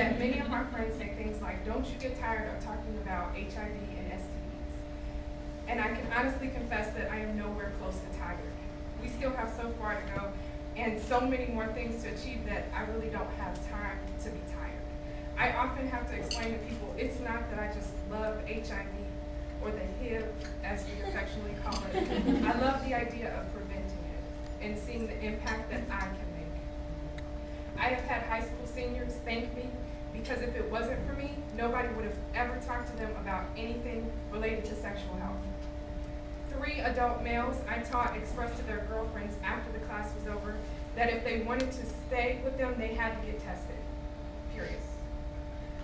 that many of my friends say things like, don't you get tired of talking about HIV and STDs? And I can honestly confess that I am nowhere close to tired. We still have so far to go and so many more things to achieve that I really don't have time to be tired. I often have to explain to people, it's not that I just love HIV or the HIV, as we affectionately call it. I love the idea of preventing it and seeing the impact that I can make. I have had high school seniors thank me because if it wasn't for me, nobody would have ever talked to them about anything related to sexual health. 3 adult males I taught expressed to their girlfriends after the class was over that if they wanted to stay with them, they had to get tested, period.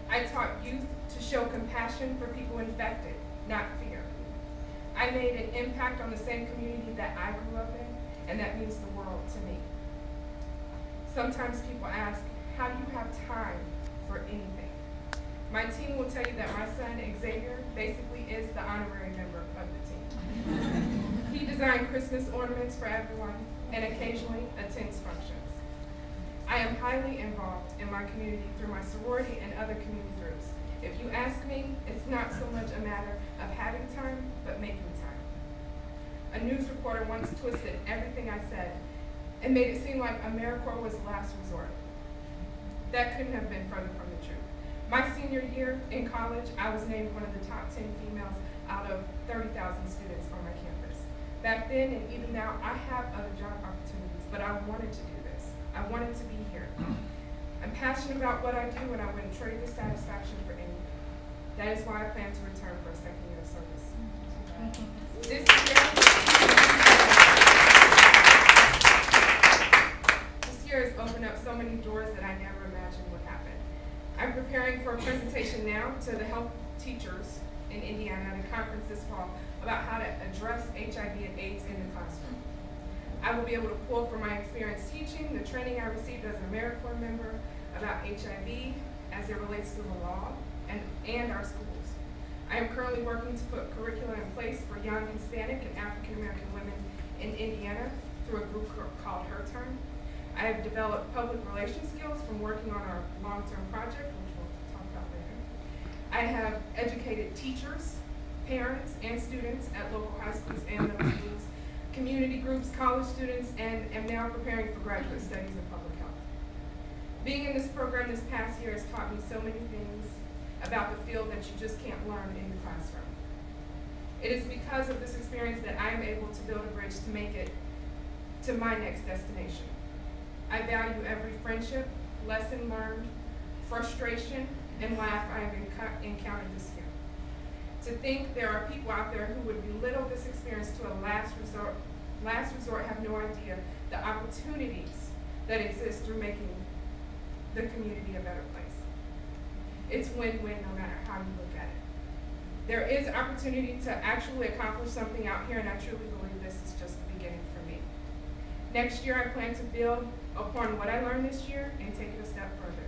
I taught youth to show compassion for people infected, not fear. I made an impact on the same community that I grew up in, and that means the world to me. Sometimes people ask, how do you have time for anything? My team will tell you that my son, Xavier, basically is the honorary member of the team. He designed Christmas ornaments for everyone and occasionally attends functions. I am highly involved in my community through my sorority and other community groups. If you ask me, it's not so much a matter of having time, but making time. A news reporter once twisted everything I said and made it seem like AmeriCorps was last resort. That couldn't have been further from the truth. My senior year in college, I was named one of the top 10 females out of 30,000 students on my campus. Back then and even now, I have other job opportunities, but I wanted to do this. I wanted to be here. I'm passionate about what I do, and I wouldn't trade this satisfaction for anything. That is why I plan to return for a second year of service. This year has opened up so many doors that I never imagined would happen. I'm preparing for a presentation now to the health teachers in Indiana at a conference this fall about how to address HIV and AIDS in the classroom. I will be able to pull from my experience teaching, the training I received as an AmeriCorps member about HIV as it relates to the law and our schools. I am currently working to put curricula in place for young Hispanic and African American women in Indiana through a group called Her Turn. I have developed public relations skills from working on our long-term project, which we'll talk about later. I have educated teachers, parents, and students at local high schools and middle schools, community groups, college students, and am now preparing for graduate studies in public health. Being in this program this past year has taught me so many things about the field that you just can't learn in the classroom. It is because of this experience that I am able to build a bridge to make it to my next destination. I value every friendship, lesson learned, frustration, and laugh I have encountered this year. To think there are people out there who would belittle this experience to a last resort have no idea the opportunities that exist through making the community a better place. It's win-win no matter how you look at it. There is opportunity to actually accomplish something out here, and I truly believe this is just the beginning for me. Next year, I plan to build upon what I learned this year and take it a step further.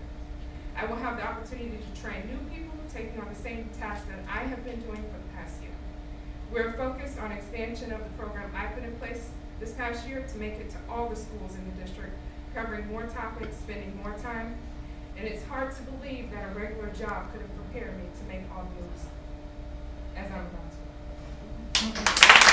I will have the opportunity to train new people, taking on the same tasks that I have been doing for the past year. We're focused on expansion of the program I put in place this past year to make it to all the schools in the district, covering more topics, spending more time, and it's hard to believe that a regular job could have prepared me to make all the moves